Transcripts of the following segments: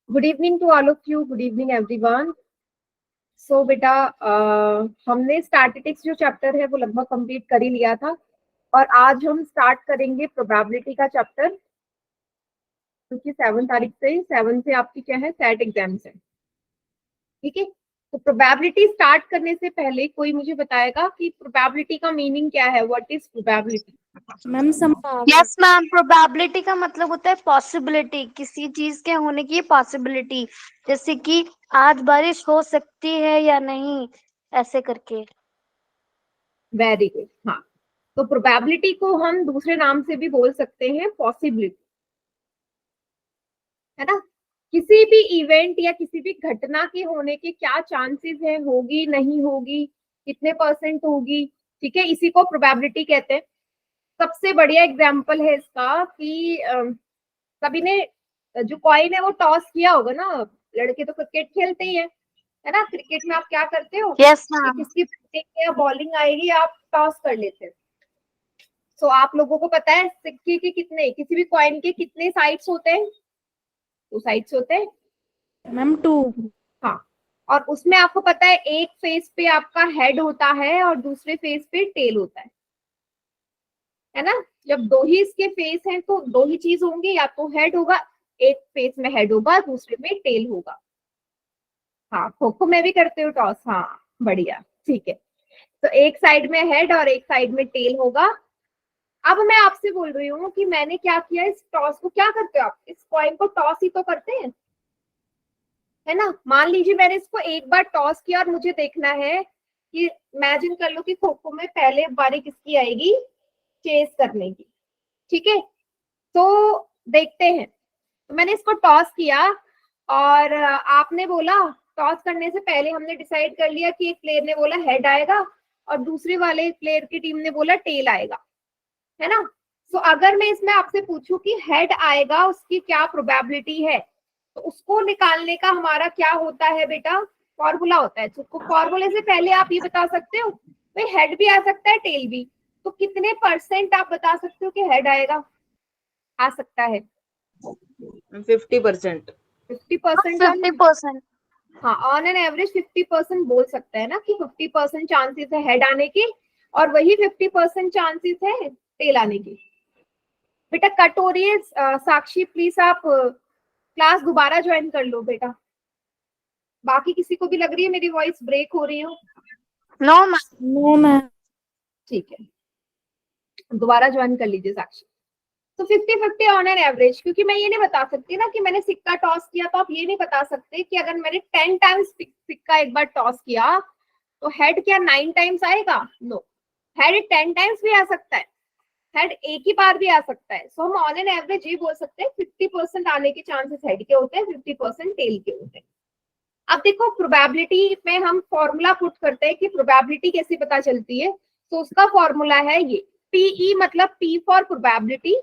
Good evening to all of you. Good evening everyone. So बेटा, हमने statistics जो chapter है वो लगभग कंप्लीट कर ही लिया था और आज हम स्टार्ट करेंगे प्रोबेबिलिटी का चैप्टर, क्योंकि 7 से आपकी क्या है, सेट एग्जाम्स है. ठीक है, तो प्रोबेबिलिटी स्टार्ट करने से पहले कोई मुझे बताएगा कि प्रोबेबिलिटी का मीनिंग क्या है. What is probability? Ma'am yes ma'am, probability का मतलब होता है पॉसिबिलिटी, किसी चीज के होने की पॉसिबिलिटी, जैसे कि आज बारिश हो सकती है या नहीं, ऐसे करके. Very good. हाँ, तो प्रोबेबिलिटी को हम दूसरे नाम से भी बोल सकते हैं पॉसिबिलिटी, है ना. किसी भी इवेंट या किसी भी घटना के होने के क्या चांसेस है, होगी नहीं होगी, कितने परसेंट होगी. ठीक है, इसी को प्रोबेबिलिटी कहते हैं. सबसे बढ़िया एग्जांपल है इसका कि सभी ने जो कॉइन है वो टॉस किया होगा ना. लड़के तो क्रिकेट खेलते ही है ना. क्रिकेट में आप क्या करते हो? यस कि मैम. किसकी बैटिंग या बॉलिंग आएगी, आप टॉस कर लेते हैं. सो आप लोगों को पता है सिक्के के कितने, किसी भी कॉइन के कितने साइड्स होते हैं? 2 साइड्स होते हैं मैम 2. हाँ, और उसमें आपको पता है एक फेस पे आपका हेड होता है और दूसरे फेस पे टेल होता है ना. जब दो ही इसके फेस हैं तो दो ही चीज होंगी, या तो हेड होगा, एक फेस में हेड होगा, दूसरे में टेल होगा. हाँ, खो खो में भी करते हो टॉस. हाँ, बढ़िया, ठीक है. तो एक साइड में हेड और एक साइड में टेल होगा. अब मैं आपसे बोल रही हूँ कि मैंने क्या किया, इस टॉस को क्या करते हो आप, इस कॉइन को टॉस ही तो करते हैं, है ना. मान लीजिए मैंने इसको एक बार टॉस किया और मुझे देखना है कि इमेजिन कर लो कि खो खो में पहले बारी किसकी आएगी, चेस करने की. ठीक है, तो देखते हैं. तो मैंने इसको टॉस किया और आपने बोला, टॉस करने से पहले हमने डिसाइड कर लिया कि एक प्लेयर ने बोला हेड आएगा और दूसरे वाले प्लेयर की टीम ने बोला टेल आएगा, है ना. तो अगर मैं इसमें आपसे पूछूं कि हेड आएगा, उसकी क्या प्रोबेबिलिटी है, तो उसको निकालने का हमारा क्या होता है बेटा, फॉर्मूला होता है. तो फॉर्मूले से पहले आप ये बता सकते हो भाई हेड भी आ सकता है टेल भी, तो कितने परसेंट आप बता सकते हो कि हेड आएगा, आ सकता है? 50%. 50% हम, 50%. हाँ, ऑन एन एवरेज 50% बोल सकते हैं ना कि 50% चांसेस है हेड आने की और वही 50% चांसेस है टेल आने की. बेटा कट हो रही है. साक्षी प्लीज आप क्लास दोबारा ज्वाइन कर लो बेटा. बाकी किसी को भी लग रही है मेरी वॉइस ब्रेक हो रही हो? No ma'am. No ma'am. ठीक है, दोबारा ज्वाइन कर लीजिए साक्षी. तो 50-50 ऑन एन एवरेज, क्योंकि मैं ये नहीं बता सकती ना कि मैंने सिक्का टॉस किया, तो आप ये नहीं बता सकते कि अगर मैंने 10 टाइम्स सिक्का एक बार टॉस किया तो हेड क्या 9 टाइम्स आएगा? नो, हेड 10 टाइम्स भी आ सकता है, हेड एक ही बार भी आ सकता है. सो हम ऑन एन एवरेज ये बोल सकते हैं 50% आने के चांसेस हेड के होते हैं, 50% टेल के होते हैं. अब देखो, प्रोबेबिलिटी में हम फॉर्मूला पुट करते हैं कि प्रोबेबिलिटी कैसे पता चलती है. तो उसका फॉर्मूला है ये, पीई मतलब P for probability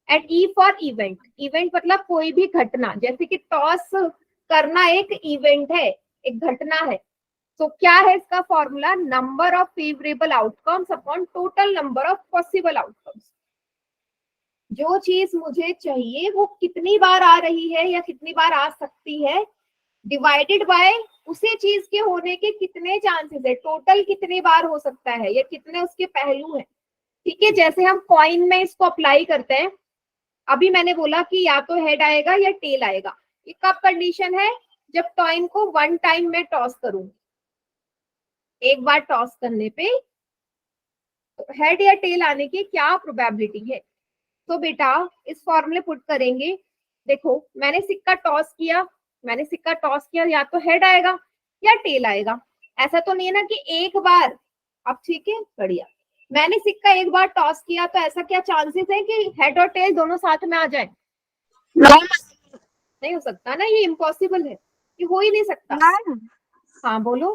and E for event. Event मतलब कोई भी घटना, जैसे कि टॉस करना एक इवेंट है, एक घटना है. तो क्या है इसका formula, number of favourable outcomes upon total number of possible outcomes. जो चीज मुझे चाहिए वो कितनी बार आ रही है या कितनी बार आ सकती है, डिवाइडेड बाय उसी चीज के होने के कितने चांसेस है, टोटल कितनी बार हो सकता है या कितने उसके पहलू हैं. ठीक है, जैसे हम कॉइन में इसको अप्लाई करते हैं. अभी मैंने बोला कि या तो हेड आएगा या टेल आएगा. ये कब कंडीशन है, जब कॉइन को 1 टाइम में टॉस करूंगी, एक बार टॉस करने पे हेड या टेल आने की क्या प्रोबेबिलिटी है. तो बेटा इस फॉर्मूले पुट करेंगे. देखो मैंने सिक्का टॉस किया, या तो हेड आएगा या टेल आएगा. ऐसा तो नहीं है ना कि एक बार. अब ठीक है, बढ़िया. मैंने सिक्का एक बार टॉस किया तो ऐसा क्या चांसेस है कि हेड और टेल दोनों साथ में आ जाए? नो नहीं हो सकता ना, ये इम्पॉसिबल है, ये हो ही नहीं सकता. मैम, हाँ बोलो.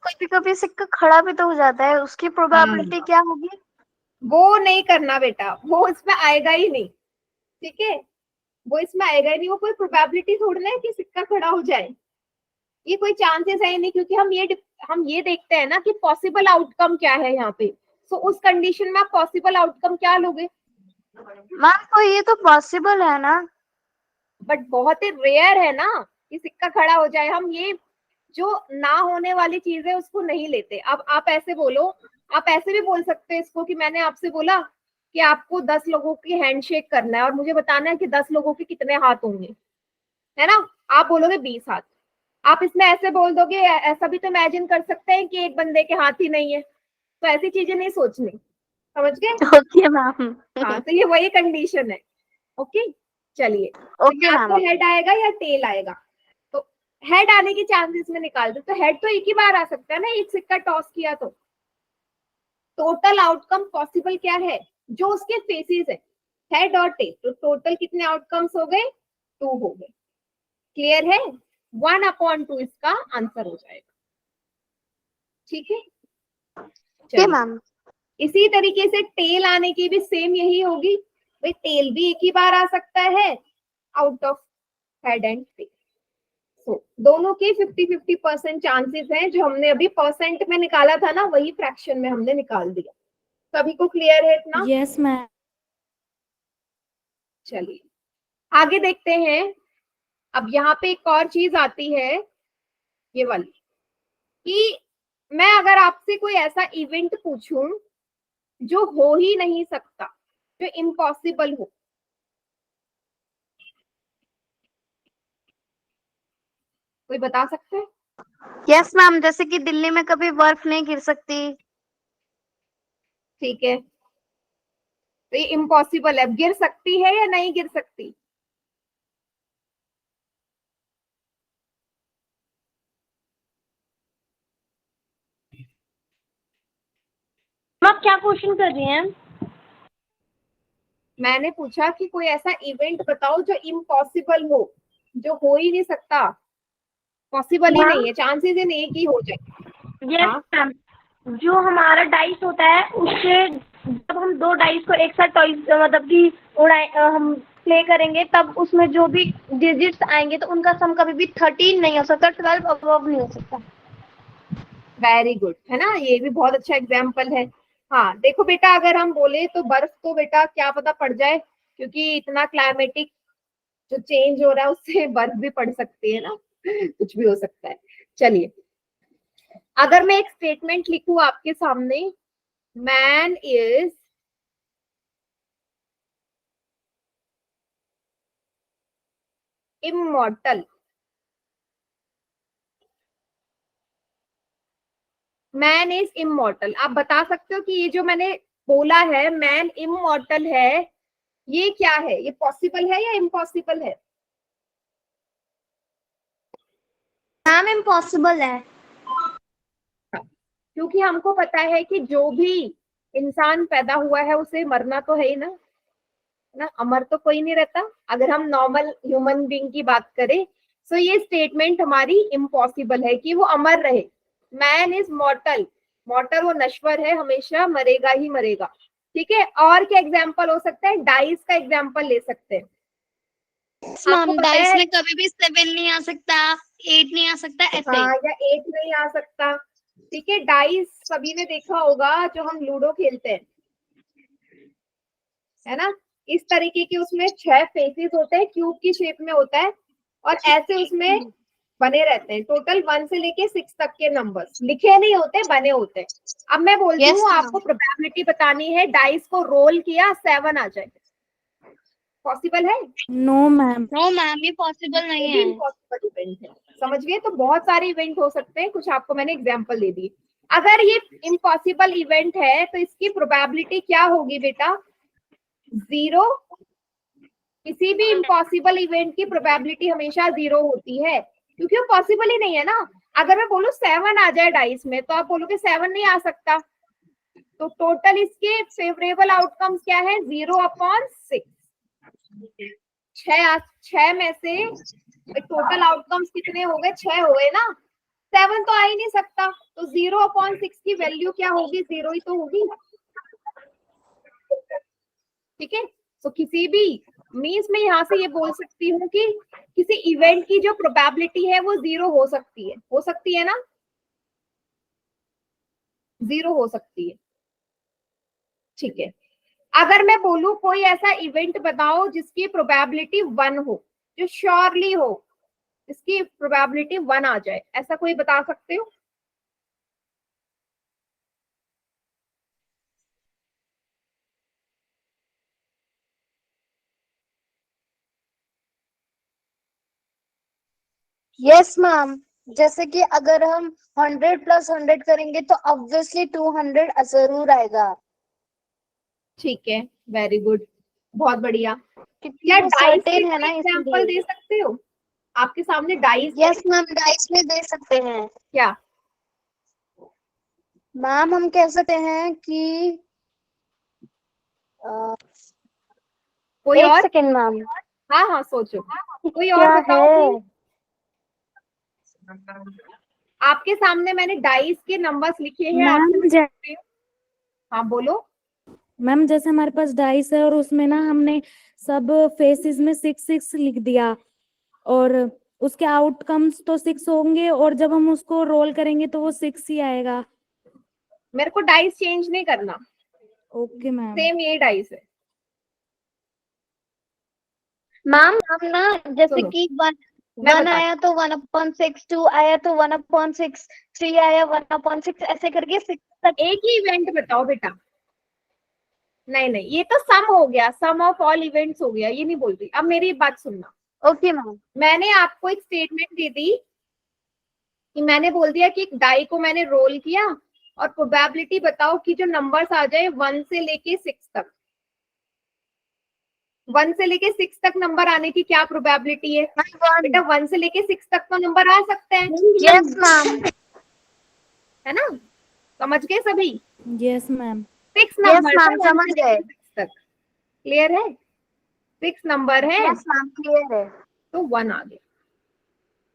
कभी कभी सिक्का खड़ा भी तो हो जाता है, उसकी प्रोबेबिलिटी क्या होगी? वो नहीं करना बेटा, वो इसमें आएगा ही नहीं. ठीक है, वो इसमें आएगा ही नहीं. वो कोई प्रोबेबिलिटी थोड़ी ना है कि सिक्का खड़ा हो जाए, ये कोई चांसेस है ही नहीं. क्योंकि हम ये देखते हैं ना कि पॉसिबल आउटकम क्या है यहाँ पे. तो उस कंडीशन में आप पॉसिबल आउटकम क्या लोगे? मैम, तो ये तो पॉसिबल है ना. बट बहुत ही रेयर है ना कि सिक्का खड़ा हो जाए। हम ये जो ना होने वाली चीज है उसको नहीं लेते। अब आप ऐसे बोलो, आप ऐसे भी बोल सकते हैं इसको कि मैंने आपसे बोला कि आपको 10 लोगों की हैंडशेक करना है और मुझे बताना है कि 10 लोगों के कितने हाथ होंगे, है ना। आप बोलोगे 20 हाथ। आप इसमें ऐसे बोल दोगे, ऐसा भी तो इमेजिन कर सकते हैं कि एक बंदे के हाथ ही नहीं है। तो ऐसी चीजें नहीं सोचनी, समझ गए। Okay ma'am. हाँ, तो ये वही कंडीशन है। ओके, चलिए। तो ओके या मैम। तो हेड आएगा या टेल आएगा। तो हेड आने की चांसेस में निकाल दो, तो हेड तो एक ही बार आ सकता है ना, एक सिक्का टॉस किया तो। टोटल आउटकम पॉसिबल क्या है, जो उसके फेसेस है, हेड और टेल। तो टोटल कितने आउटकम्स हो गए, 2 हो गए। क्लियर है, 1/2 इसका आंसर हो जाएगा। ठीक है, ओके चलिए। मैम। इसी तरीके से टेल आने की भी सेम यही होगी। भाई टेल भी एक ही बार आ सकता है out of head and tail. So दोनों के 50-50% चांसेस हैं। जो हमने अभी परसेंट में निकाला था ना, वही फ्रैक्शन में हमने निकाल दिया। सभी को क्लियर है इतना। Yes, ma'am. चलिए आगे देखते हैं। अब यहाँ पे एक और चीज आती है, ये वाली, कि मैं अगर आपसे कोई ऐसा इवेंट पूछूं जो हो ही नहीं सकता, जो इम्पॉसिबल हो, कोई बता सकता है। यस मैम, जैसे कि दिल्ली में कभी बर्फ नहीं गिर सकती। ठीक है, तो ये इम्पॉसिबल है। गिर सकती है या नहीं गिर सकती, आप क्या क्वेश्चन कर रही हैं? मैंने पूछा कि कोई ऐसा इवेंट बताओ जो इम्पॉसिबल हो, जो हो ही नहीं सकता, पॉसिबल ही नहीं है, चांसेस ही नहीं है कि हो जाए। यस हाँ, मैम, जो हमारा डाइस होता है उससे जब हम 2 डाइस को एक साथ टॉइस मतलब कि उड़ाए हम प्ले करेंगे, तब उसमें जो भी डिजिट्स आएंगे तो उनका सम कभी भी 13 नहीं हो सकता, 12 अबव नहीं हो सकता। वेरी गुड, है ना, ये भी बहुत अच्छा एग्जाम्पल है। हाँ देखो बेटा, अगर हम बोले तो बर्फ तो बेटा क्या पता पड़ जाए, क्योंकि इतना क्लाइमेटिक जो चेंज हो रहा है उससे बर्फ भी पड़ सकती है ना, कुछ भी हो सकता है। चलिए, अगर मैं एक स्टेटमेंट लिखूं आपके सामने, man is immortal. Man is immortal, आप बता सकते हो कि ये जो मैंने बोला है मैन इमॉर्टल है, ये क्या है, ये पॉसिबल है या इम्पॉसिबल है। मैम इम्पॉसिबल है। क्योंकि हमको पता है कि जो भी इंसान पैदा हुआ है उसे मरना तो है ही ना, अमर तो कोई नहीं रहता। अगर हम नॉर्मल ह्यूमन बीइंग की बात करें, तो ये स्टेटमेंट हमारी इम्पॉसिबल है कि वो अमर रहे। मैन इज मॉर्टल, मॉर्टल वो नश्वर है, हमेशा मरेगा ही मरेगा। ठीक है, और क्या एग्जाम्पल हो सकता है, डाइस का एग्जाम्पल ले सकते हैं। आपको मैम पता डाइस है, में कभी भी 7 नहीं आ सकता, 8 नहीं आ सकता, ऐसे। हाँ, या 8 नहीं आ सकता। ठीक है, डाइस सभी ने देखा होगा जो हम लूडो खेलते हैं, है ना, इस तरीके के उसमें 6 फेसेस होते हैं, क्यूब की शेप में होता है, और ऐसे उसमें बने रहते हैं। टोटल 1 से लेके 6 तक के नंबर्स लिखे नहीं होते, बने होते हैं। अब मैं बोलती यस हूँ मैम। आपको प्रोबेबिलिटी बतानी है, डाइस को रोल किया 7 आ जाए, पॉसिबल है। No, ma'am. नो मैम, ये पॉसिबल ये नहीं भी है। इम्पॉसिबल इवेंट है, समझ गए। तो बहुत सारे इवेंट हो सकते हैं, कुछ आपको मैंने एग्जांपल दे दिए। अगर ये इम्पॉसिबल इवेंट है तो इसकी प्रोबेबिलिटी क्या होगी बेटा, 0। किसी भी इम्पॉसिबल इवेंट की प्रोबेबिलिटी हमेशा 0 होती है, क्योंकि वो पॉसिबल ही नहीं है ना। अगर मैं बोलूं 7 आ जाए डाइस में, तो आप बोलोगे 7 नहीं आ सकता। तो टोटल इसके फेवरेबल आउटकम्स क्या है, 0/6। 6 में से टोटल आउटकम्स कितने हो गए, 6 हो गए ना, 7 तो आ ही नहीं सकता। तो 0/6 की वैल्यू क्या होगी, 0 ही तो होगी। ठीक है, तो किसी भी मीन्स में यहाँ से ये बोल सकती हूँ कि किसी इवेंट की जो प्रोबेबिलिटी है वो 0 हो सकती है ना, 0 हो सकती है। ठीक है, अगर मैं बोलूं कोई ऐसा इवेंट बताओ जिसकी प्रोबेबिलिटी 1 हो, जो श्योरली हो, इसकी प्रोबेबिलिटी 1 आ जाए, ऐसा कोई बता सकते हो? यस मैम, जैसे कि अगर हम 100 + 100 करेंगे तो ऑब्वियसली 200 जरूर आएगा, ठीक है, वेरी गुड, बहुत बढ़िया। क्योंकि या वो डाइस के सर्टेन है ना एग्जांपल दे इसलिए। सकते हो? आपके सामने डाइस है यस मैम, डाइस में दे सकते हैं। क्या? मैम हम कह सकते हैं कि अ, कोई एक और? Second ma'am. हाँ हाँ, सोचो, कोई और क्या बताओ है? प्लीज। आपके सामने मैंने डाइस के नंबर्स लिखे हैं, आप मैम हाँ बोलो। मैम जैसे हमारे पास डाइस है और उसमें ना हमने सब फेसेस में 6 6 लिख दिया, और उसके आउटकम्स तो 6 होंगे, और जब हम उसको रोल करेंगे तो वो 6 ही आएगा। मेरे को डाइस चेंज नहीं करना, ओके मैम। सेम ये डाइस है। मैम हम ना जैसे सुनो, कि वन मैं वन बताती आया तो 1/6, 2 आया तो 1/6, 3 आया 1/6, ऐसे करके 6 तक। एक ही इवेंट बताओ बेटा। नहीं नहीं, ये तो सम हो गया, सम ऑफ ऑल इवेंट्स हो गया, ये नहीं बोल रही। अब मेरी बात सुनना, ओके मैम। मैंने आपको एक स्टेटमेंट दे दी कि मैंने बोल दिया कि एक डाई को मैंने रोल किया और प्रोबेबिलिटी बताओ कि जो नंबर्स आ जाए 1 से लेके 6 तक, 1 से लेके 6 तक नंबर आने की क्या प्रोबेबिलिटी है? बेटा 1 से लेके 6 तक तो नंबर आ सकते हैं, यस मैम। है ना? समझ गए सभी? Yes ma'am. 6 यस नंबर है मैम, 1 समझ से गए। लेके 6 तक, क्लियर है? 6 नंबर है यस मैम, क्लियर है। तो 1 आ गया।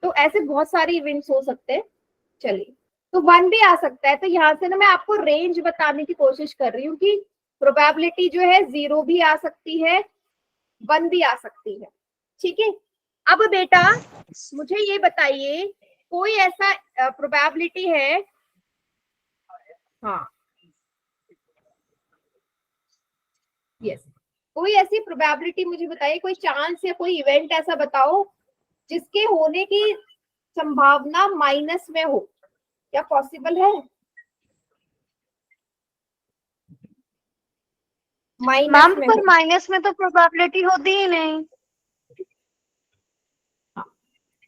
तो ऐसे बहुत सारे इवेंट्स हो सकते हैं। चलिए, तो 1 भी आ सकता है। तो यहाँ से ना मैं आपको रेंज बताने की कोशिश कर रही हूँ कि प्रोबेबिलिटी जो है 0 भी आ सकती है, 1 भी आ सकती है, ठीक है? अब बेटा मुझे ये बताइए, कोई ऐसा प्रोबेबिलिटी है, हाँ यस, कोई ऐसी प्रोबेबिलिटी मुझे बताइए, कोई चांस या कोई इवेंट ऐसा बताओ जिसके होने की संभावना माइनस में हो, क्या पॉसिबल है? माइनस मैम में पर हो? माइनस में तो प्रोबेबिलिटी होती ही नहीं। हाँ,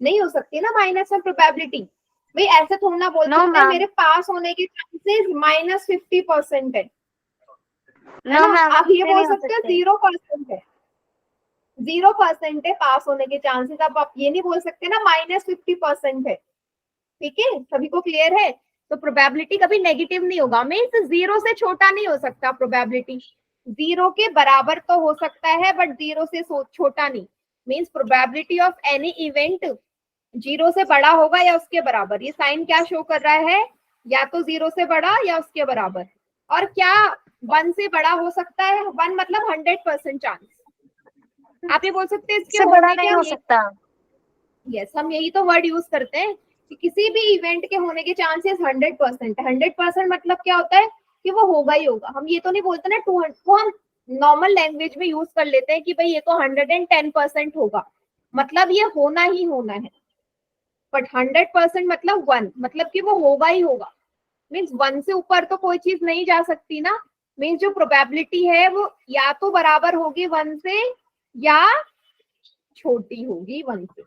नहीं हो सकती ना माइनस में प्रोबेबिलिटी। भाई ऐसे थोड़ा ना बोल नो सकते हैं मैम। मेरे पास होने के चांसेस -50% है नो ना? मैम, आप ये ऐसे बोल नहीं हो सकते हो सकते। 0% है, 0% है पास होने के चांसेस। अब आप ये नहीं बोल सकते ना -50% है, ठीक है? सभी को क्लियर है? तो प्रोबेबिलिटी कभी नेगेटिव नहीं होगा, मीन्स 0 से छोटा नहीं हो सकता प्रोबेबिलिटी, 0 के बराबर तो हो सकता है बट 0 से छोटा नहीं। Means probability of any event 0 से बड़ा होगा या उसके बराबर। ये साइन क्या शो कर रहा है? या तो 0 से बड़ा या उसके बराबर। और क्या 1 से बड़ा हो सकता है? 1 मतलब 100% चांस। आप ये बोल सकते हैं इसके इससे बड़ा होने के, नहीं हम हो ये, सकता। यस, हम यही तो वर्ड यूज करते हैं कि किसी भी इवेंट के होने के चांसेस 100% है। 100% मतलब क्या होता है कि वो होगा ही होगा। हम ये तो नहीं बोलते ना 200, वो हम नॉर्मल लैंग्वेज में यूज कर लेते हैं कि भाई ये तो 110% होगा, मतलब ये होना ही होना है। बट 100% मतलब 1, मतलब कि वो होगा ही होगा। मीन्स 1 से ऊपर तो कोई चीज नहीं जा सकती ना। मीन्स जो प्रोबेबिलिटी है वो या तो बराबर होगी 1 से या छोटी होगी 1 से।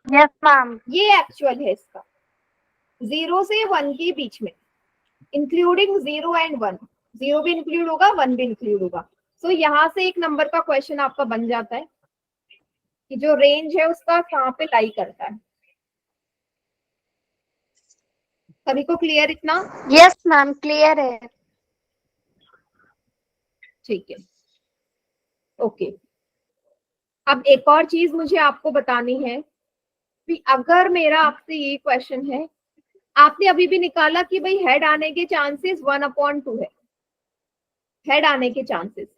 Yes ma'am. ये एक्चुअल है इसका, 0 से 1 के बीच में, इंक्लूडिंग 0 एंड 1। 0 भी इंक्लूड होगा, 1 भी इंक्लूड होगा। सो यहाँ से एक नंबर का क्वेश्चन आपका बन जाता है कि जो रेंज है उसका कहाँ पे लाई करता है। सभी को क्लियर इतना? यस मैम, क्लियर है। ठीक है, ओके। अब एक और चीज मुझे आपको बतानी है कि अगर मेरा आपसे ये क्वेश्चन है, आपने अभी भी निकाला कि भाई हेड आने के चांसेस 1/2 है, हेड आने के चांसेस,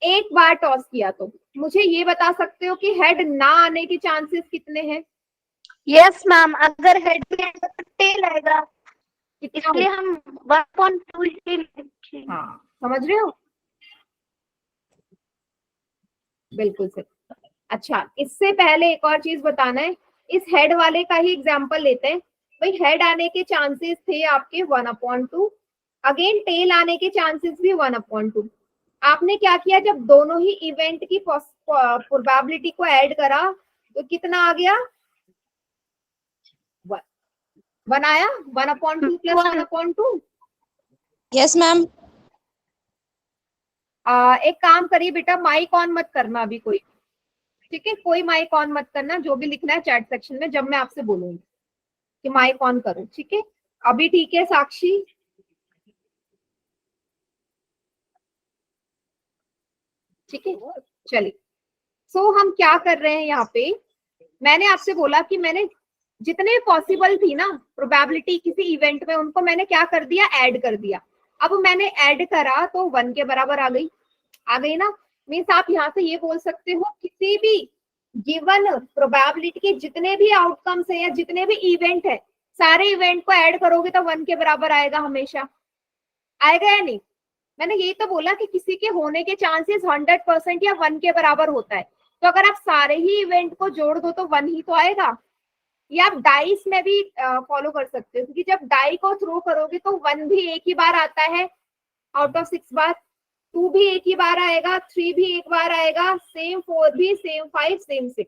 एक बार टॉस किया तो मुझे ये बता सकते हो कि हेड ना आने के चांसेस कितने हैं? यस मैम, अगर हेड में आएगा तो टेल आएगा, कितना इसलिए हो? हम 1.2 ही लिखे। हाँ, समझ रहे हो? बिल्कुल सही। अच्छा, इससे पहले एक और चीज बताना है, इस हेड वाले का ही एग्जांपल लेते हैं। भाई हेड आने के चांसेस थे आपके 1/2, अगेन टेल आने के चांसेस भी 1/2। आपने क्या किया, जब दोनों ही इवेंट की प्रोबेबिलिटी को ऐड करा तो कितना आ गया, 1 आया, 1/2 प्लस 1/2। Yes ma'am. एक काम करिए बेटा, माइक ऑन मत करना अभी कोई, ठीक है, कोई माइक ऑन मत करना, जो भी लिखना है चैट सेक्शन में जब मैं आपसे बोलूंगी कि माइक ऑन करो, ठीक है। अभी ठीक है साक्षी? ठीक है, चलिए। सो हम क्या कर रहे हैं यहाँ पे, मैंने आपसे बोला कि मैंने जितने पॉसिबल थी ना प्रोबेबिलिटी किसी इवेंट में, उनको मैंने क्या कर दिया, ऐड कर दिया। अब मैंने ऐड करा तो 1 के बराबर आ गई ना। मीन्स आप यहाँ से ये बोल सकते हो, किसी भी गिवन प्रोबेबिलिटी के जितने भी आउटकम्स है या जितने भी इवेंट है, सारे इवेंट को ऐड करोगे तो 1 के बराबर आएगा, हमेशा आएगा या नहीं। मैंने यही तो बोला कि किसी के होने के चांसेस 100% या 1 के बराबर होता है, तो अगर आप सारे ही इवेंट को जोड़ दो तो 1 ही तो आएगा। या आप डाइस में भी फॉलो कर सकते हो, क्योंकि जब डाई को थ्रो करोगे तो 1 भी एक ही बार आता है आउट ऑफ 6 बार, 2 भी एक ही बार आएगा, 3 भी एक बार आएगा, सेम 4 भी, सेम 5, सेम 6।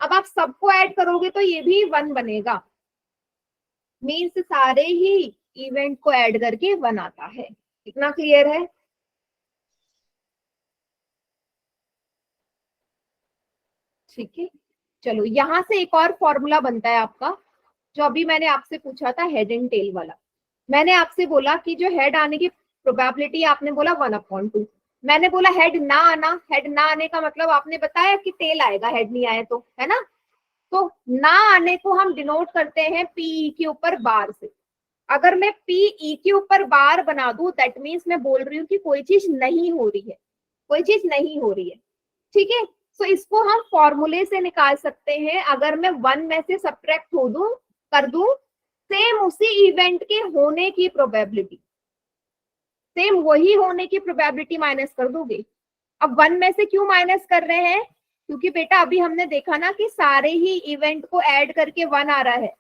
अब आप सबको ऐड करोगे तो ये भी 1 बनेगा। मीन्स सारे ही इवेंट को ऐड करके 1 आता है। इतना क्लियर है? ठीक है, चलो यहां से एक और फॉर्मूला बनता है आपका, जो अभी मैंने आपसे पूछा था हेड एंड टेल वाला। मैंने आपसे बोला कि जो हेड आने की प्रोबेबिलिटी, आपने बोला 1/2। मैंने बोला हेड ना आना, हेड ना आने का मतलब आपने बताया कि टेल आएगा, हेड नहीं आए तो, है ना। तो ना आने को हम डिनोट करते हैं पीई के ऊपर बार से। अगर मैं पीई के ऊपर बार बना दूं, दैट मीन्स मैं बोल रही हूँ कि कोई चीज नहीं हो रही है, कोई चीज नहीं हो रही है, ठीक है। तो इसको हम फॉर्मूले से निकाल सकते हैं। अगर मैं 1 में से सब्ट्रैक्ट हो दूं, कर दूं, सेम उसी इवेंट के होने की प्रोबेबिलिटी, सेम वही होने की प्रोबेबिलिटी माइनस कर दोगे। अब 1 में से क्यों माइनस कर रहे हैं, क्योंकि बेटा अभी हमने देखा ना कि सारे ही इवेंट को ऐड करके 1 आ रहा है।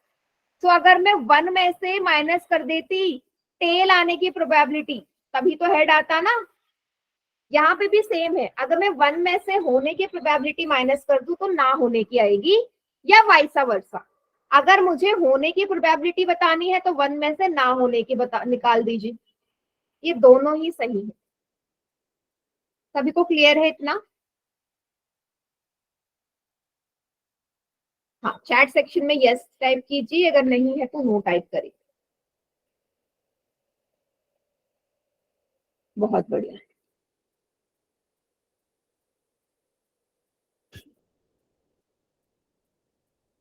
तो अगर मैं 1 में से माइनस कर देती टेल आने की प्रोबेबिलिटी, तभी तो हेड आता ना। यहाँ पे भी सेम है, अगर मैं 1 में से होने की प्रोबेबिलिटी माइनस कर दूं तो ना होने की आएगी, या वाइसा वर्सा। अगर मुझे होने की प्रोबेबिलिटी बतानी है तो 1 में से ना होने की निकाल दीजिए। ये दोनों ही सही है। सभी को क्लियर है इतना? हाँ, चैट सेक्शन में यस टाइप कीजिए, अगर नहीं है तो नो टाइप करिए। बहुत बढ़िया।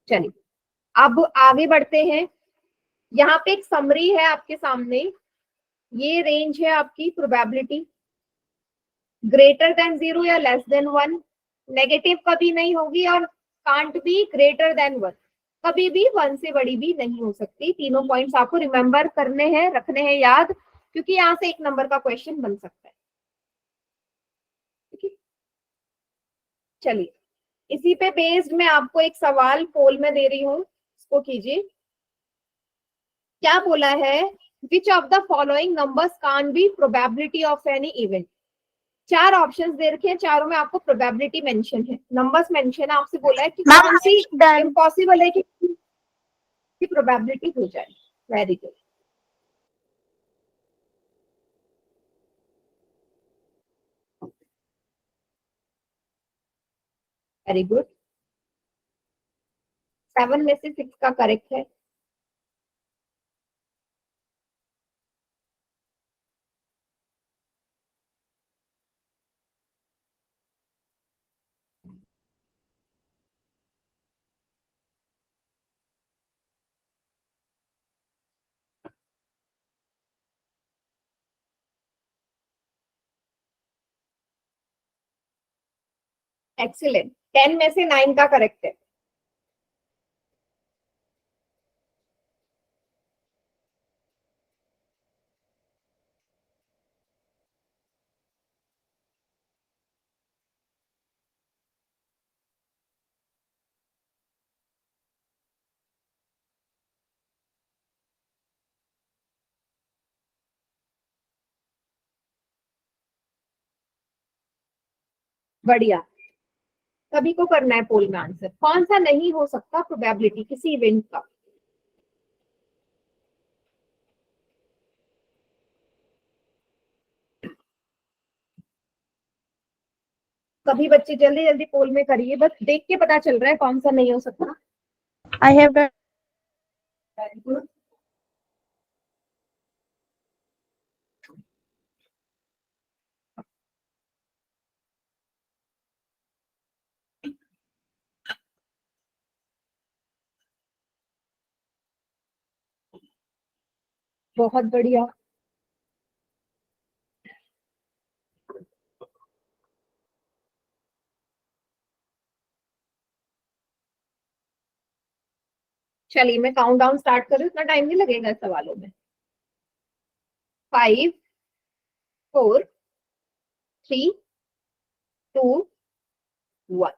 चलिए अब आगे बढ़ते हैं। यहाँ पे एक समरी है आपके सामने। ये रेंज है आपकी प्रोबेबिलिटी, ग्रेटर देन 0 या लेस देन 1। नेगेटिव कभी नहीं होगी और कांट बी ग्रेटर देन 1, कभी भी 1 से बड़ी भी नहीं हो सकती। तीनों पॉइंट्स आपको रिमेंबर करने हैं, रखने हैं याद, क्योंकि यहाँ से 1 नंबर का क्वेश्चन बन सकता है। ठीक है, चलिए इसी पे बेस्ड मैं आपको एक सवाल पोल में दे रही हूँ, इसको कीजिए। क्या बोला है, which of the following numbers can be probability of any event. 4 options दे रखे हैं, चारों में आपको प्रोबेबिलिटी मेंशन है, नंबर्स मेंशन है। आपसे बोला है कि मैम कौन सी डन। इम्पॉसिबल है कि प्रोबेबिलिटी हो जाए। Very good, very good. 7 में से 6 का करेक्ट है। एक्सीलेंट, 10 में से 9 का करेक्ट है। बढ़िया, सभी को करना है पोल में आंसर। कौन सा नहीं हो सकता प्रोबेबिलिटी किसी इवेंट का? सभी बच्चे जल्दी जल्दी पोल में करिए, बस देख के पता चल रहा है कौन सा नहीं हो सकता। I have done. Very good. बहुत बढ़िया। चलिए मैं काउंट डाउन स्टार्ट करूँ, इतना टाइम नहीं लगेगा इस सवालों में। 5 4 3 2 1।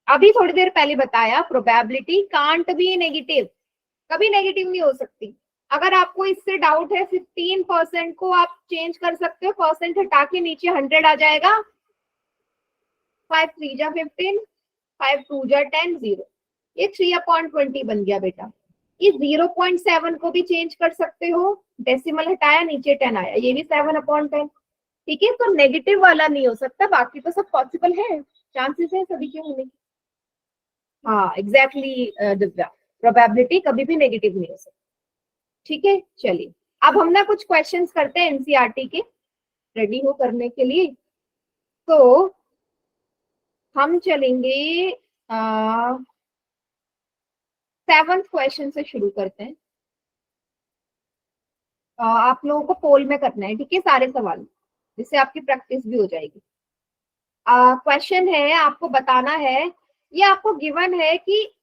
अभी थोड़ी देर पहले बताया प्रोबेबिलिटी कांट बी नेगेटिव, कभी नेगेटिव नहीं हो सकती। अगर आपको इससे डाउट है 15% को आप चेंज कर सकते हो, परसेंट हटा के नीचे 100 आ जाएगा। 5 3 जा 15, 5 2 जा 10, 0। ये 3/20 बन गया बेटा। ये 0.7 को भी चेंज कर सकते हो, डेसिमल हटाया नीचे 10 आया, ये भी 7/10। ठीक है, तो नेगेटिव वाला नहीं हो सकता, बाकी तो सब पॉसिबल है, चांसेस है सभी के होने की। हाँ एग्जैक्टली दिव्या, प्रोबेबिलिटी कभी भी नेगेटिव नहीं हो सकती। ठीक है, चलिए अब हम ना कुछ क्वेश्चंस करते हैं एनसीईआरटी के, रेडी हो करने के लिए। तो हम चलेंगे 7th क्वेश्चन से शुरू करते हैं। आप लोगों को पोल में करना है, ठीक है, सारे सवाल, जिससे आपकी प्रैक्टिस भी हो जाएगी। क्वेश्चन है, आपको बताना है, ये आपको गिवन है कि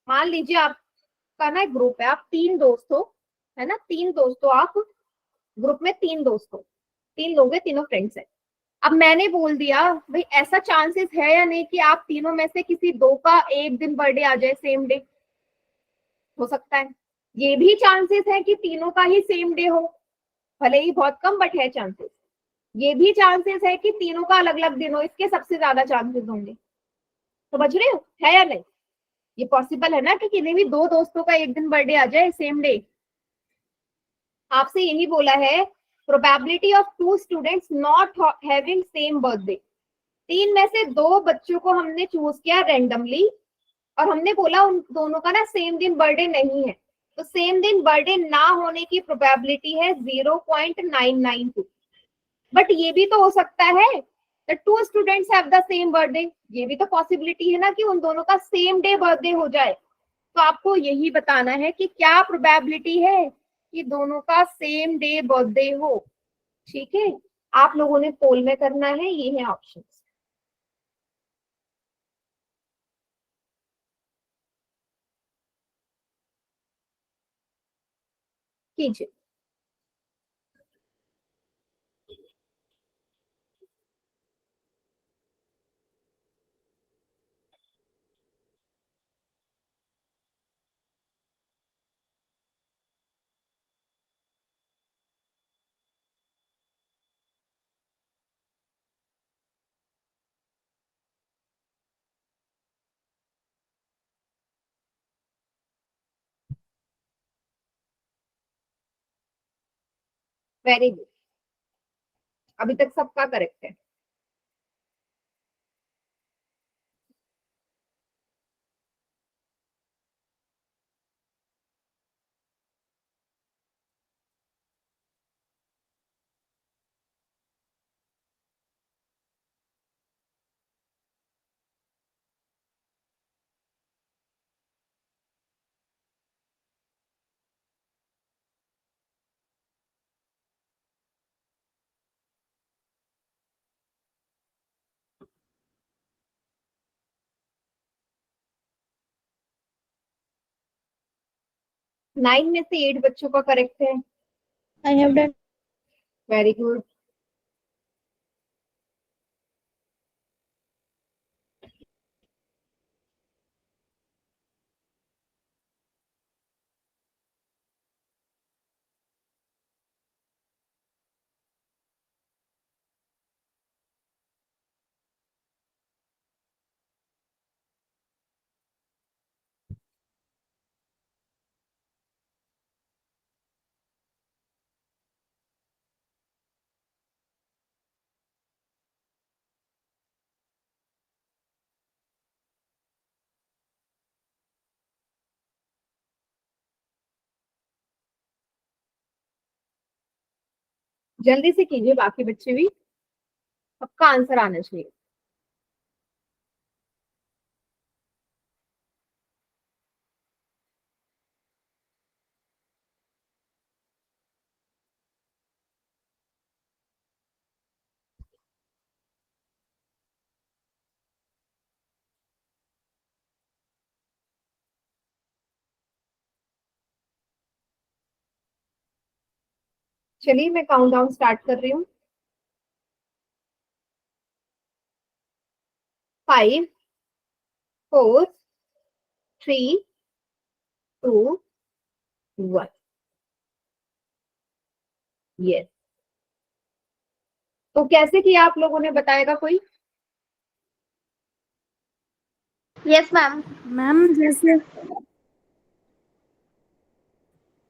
मान लीजिए आपका ना ग्रुप है, आप 3 दोस्त हो, है ना, 3 दोस्त हो आप, ग्रुप में 3 दोस्त हो, 3 लोग हैं, तीनों फ्रेंड्स हैं। अब मैंने बोल दिया भाई ऐसा चांसेस है या नहीं कि आप तीनों में से किसी दो का एक दिन बर्थडे आ जाए सेम डे? हो सकता है। ये भी चांसेस है कि तीनों का ही सेम डे हो, भले ही बहुत कम बट है चांसेस। ये भी चांसेस है कि तीनों का अलग अलग दिन हो, इसके सबसे ज्यादा चांसेस होंगे। समझ रहे हो, है या नहीं? ये पॉसिबल है ना कि किन्हीं भी दो दोस्तों का एक दिन बर्थडे आ जाए सेम डे। आपसे यही बोला है, probability of 2 students not having same birthday. 3 में से 2 बच्चों को हमने चूज किया रैंडमली, और हमने बोला उन दोनों का ना सेम दिन बर्थडे नहीं है, तो सेम दिन बर्थडे ना होने की प्रोबेबिलिटी है 0.992। बट ये भी तो हो सकता है that 2 students have the same birthday, ये भी तो पॉसिबिलिटी है ना कि उन दोनों का सेम डे बर्थडे हो जाए। तो आपको यही बताना है कि क्या प्रोबेबिलिटी है कि दोनों का सेम डे बर्थडे हो। ठीक है, आप लोगों ने पोल में करना है, ये है ऑप्शन। कीजिए। वेरी गुड, अभी तक सबका करेक्ट है। नाइन में से 8 बच्चों का करेक्ट है। I have done. Very good. जल्दी से कीजिए, बाकी बच्चे भी, सबका आंसर आना चाहिए। चलिए मैं काउंटडाउन स्टार्ट कर रही हूँ। 5 4 3 2 1। यस, तो कैसे किया आप लोगों ने, बताएगा कोई? Yes ma'am. मैम जैसे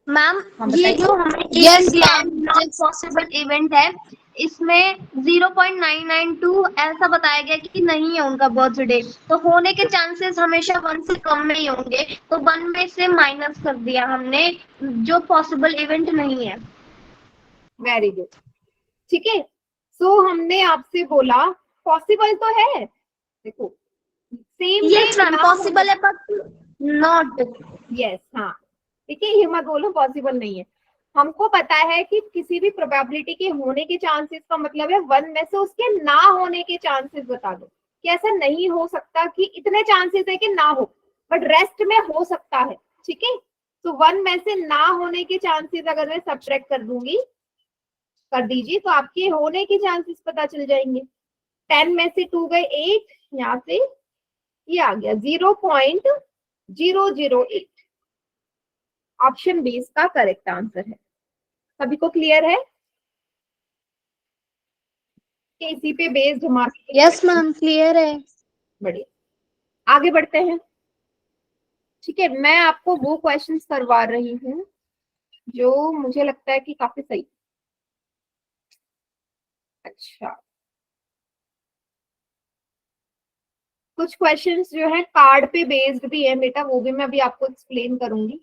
मैम हाँ ये बताइए। जो हमें इवेंट दिया है, नॉट पॉसिबल इवेंट है, इसमें 0.992 ऐसा बताया गया कि नहीं है उनका बर्थडे, तो होने के चांसेस हमेशा 1 से कम में ही होंगे, तो 1 में से माइनस कर दिया हमने, जो पॉसिबल इवेंट नहीं है। वेरी गुड, ठीक है। सो हमने आपसे बोला पॉसिबल तो है, देखो सेम यस डे मैम, ना पॉसिबल है बट नॉट। यस, हाँ, ठीक है, ये मत बोलो पॉसिबल नहीं है। हमको पता है कि किसी भी प्रोबेबिलिटी के होने के चांसेस का मतलब है 1 में से उसके ना होने के चांसेस बता दो, कि ऐसा नहीं हो सकता कि इतने चांसेस है कि ना हो, बट रेस्ट में हो सकता है, ठीक है। तो 1 में से ना होने के चांसेस अगर मैं सब्ट्रैक्ट कर दूंगी, कर दीजिए, तो आपके होने के चांसेस पता चल जाएंगे। 10 में से 2 गए 8, यहाँ से ये आ गया 0.008। ऑप्शन बी इसका करेक्ट आंसर है। सभी को क्लियर है कि इसी पे बेस्ड हमारे? यस मैम, क्लियर है। बढ़िया, आगे बढ़ते हैं। ठीक है, मैं आपको वो क्वेश्चंस करवा रही हूँ जो मुझे लगता है कि काफी सही। अच्छा, कुछ क्वेश्चंस जो है कार्ड पे बेस्ड भी है बेटा, वो भी मैं अभी आपको एक्सप्लेन करूंगी।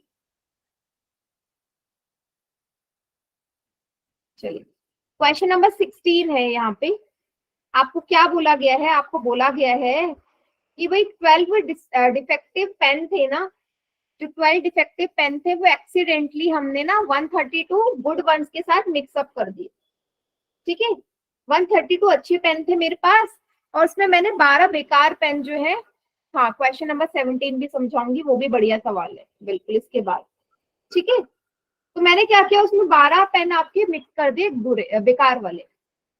चलिए, क्वेश्चन नंबर 16 है। यहाँ पे आपको क्या बोला गया है? आपको बोला गया है कि भाई 12 डिफेक्टिव पेन थे ना, जो 12 डिफेक्टिव पेन थे वो एक्सीडेंटली हमने ना 132 गुड वंस के साथ मिक्सअप कर दिए, ठीक है। 132 अच्छे पेन थे मेरे पास, और उसमें मैंने 12 बेकार पेन जो है, हाँ क्वेश्चन नंबर 17 भी समझाऊंगी, वो भी बढ़िया सवाल है बिल्कुल इसके बाद, ठीक है। तो मैंने क्या किया, उसमें 12 पेन आपके मिक्स कर दिए बुरे बेकार वाले।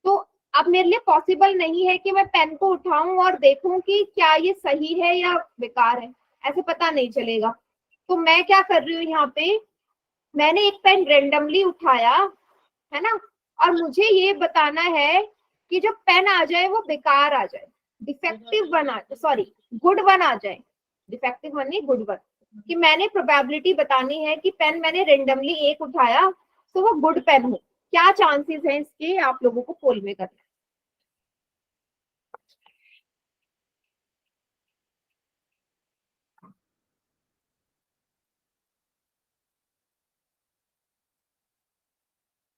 तो अब मेरे लिए पॉसिबल नहीं है कि मैं पेन को उठाऊं और देखूं कि क्या ये सही है या बेकार है, ऐसे पता नहीं चलेगा। तो मैं क्या कर रही हूँ यहाँ पे, मैंने एक पेन रेंडमली उठाया, है ना, और मुझे ये बताना है कि जो पेन आ जाए वो बेकार आ जाए, डिफेक्टिव वन आ, सॉरी गुड वन आ जाए, डिफेक्टिव वन नहीं गुड वन, कि मैंने प्रोबेबिलिटी बतानी है कि पेन मैंने रेंडमली एक उठाया तो वो गुड पेन हो। क्या चांसेस हैं इसके, आप लोगों को पोल में करना है।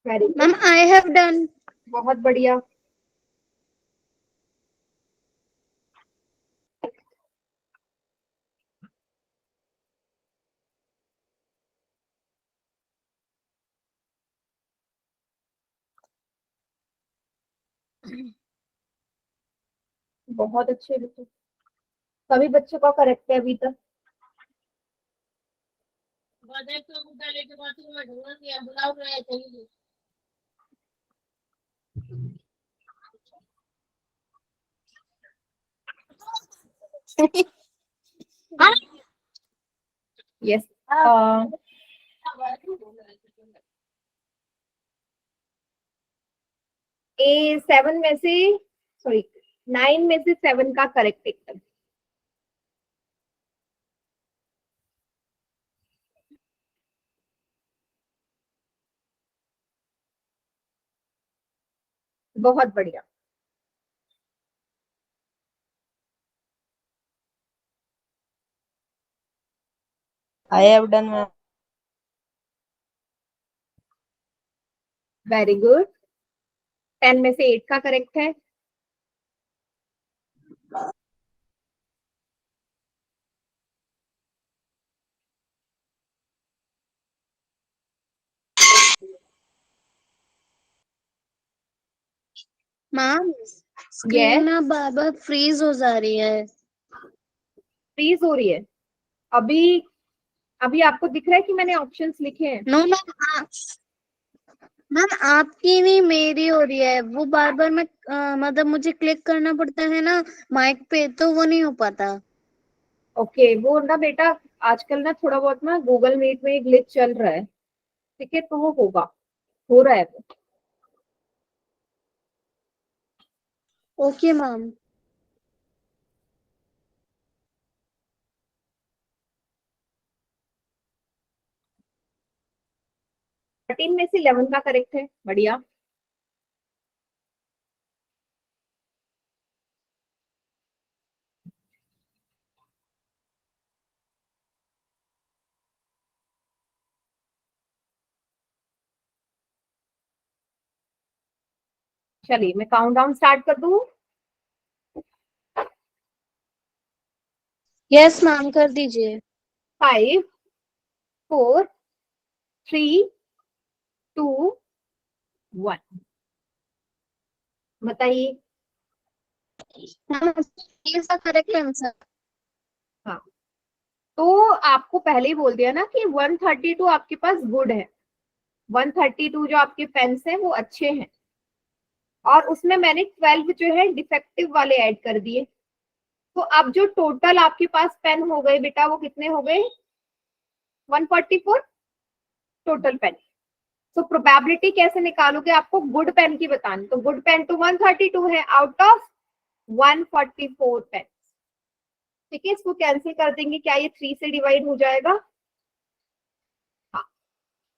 Very good, ma'am I have done. बहुत बढ़िया। बहुत अच्छे बच्चे, सभी बच्चों का करेक्ट है अभी तक। यस, ए 7 में से, सॉरी 9 में से 7 का करेक्ट एकदम। बहुत बढ़िया, I have done, ma'am. Very good. 10 में से 8 का करेक्ट है। Ma'am Yes. स्क्रीन ना बार बार फ्रीज हो जा रही है। फ्रीज हो रही है। अभी अभी आपको दिख रहा है कि मैंने ऑप्शंस लिखे हैं? नो मैम, मैम आपकी नहीं मेरी हो रही है। वो बार बार मैं मतलब मुझे क्लिक करना पड़ता है ना माइक पे, तो वो नहीं हो पाता। ओके, वो ना बेटा आजकल ना थोड़ा बहुत ना गूगल मीट में ग्लिच चल रहा है, ठीक है, तो वो होगा, हो रहा है वो। Okay ma'am. 13 में से 11 का करेक्ट है, बढ़िया। चलिए मैं काउंटडाउन स्टार्ट कर दूं। यस मैम कर दीजिए। 5 4 3 2 1, बताइए। मैम इसका करेक्ट आंसर। हाँ, तो आपको पहले ही बोल दिया ना कि 132 आपके पास गुड है, 132 जो आपके पेन्स हैं वो अच्छे हैं, और उसमें मैंने 12 जो है डिफेक्टिव वाले ऐड कर दिए। तो अब जो टोटल आपके पास पेन हो गए बेटा, वो कितने हो गए? 144 टोटल पेन। तो प्रोबेबिलिटी कैसे निकालोगे? आपको गुड पेन की बतानी, तो गुड पेन तो 132 है आउट ऑफ 144 पेन। ठीक है, इसको कैंसिल कर देंगे, क्या ये 3 से डिवाइड हो जाएगा? हाँ,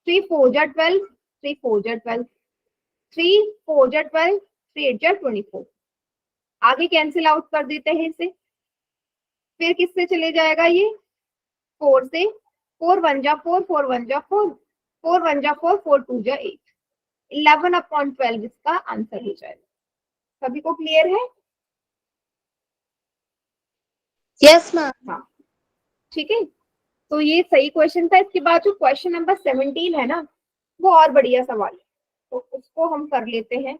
3 4 जा 12, 3 4 जा 12, 3 4 जा 12, 3 8 जा 24। आगे कैंसिल आउट कर देते हैं इसे, फिर किससे चले जाएगा ये? 4 से, 4 1 जा 4, 4 1 जा 4, 4 1 जा 4, 4 2 जा 8, 11/12 इसका आंसर हो जाएगा। सभी को क्लियर है? Yes ma'am. हाँ, ठीक है, तो ये सही क्वेश्चन था। इसके बाद जो क्वेश्चन नंबर 17 है ना, वो और बढ़िया सवाल है, तो उसको हम कर लेते हैं।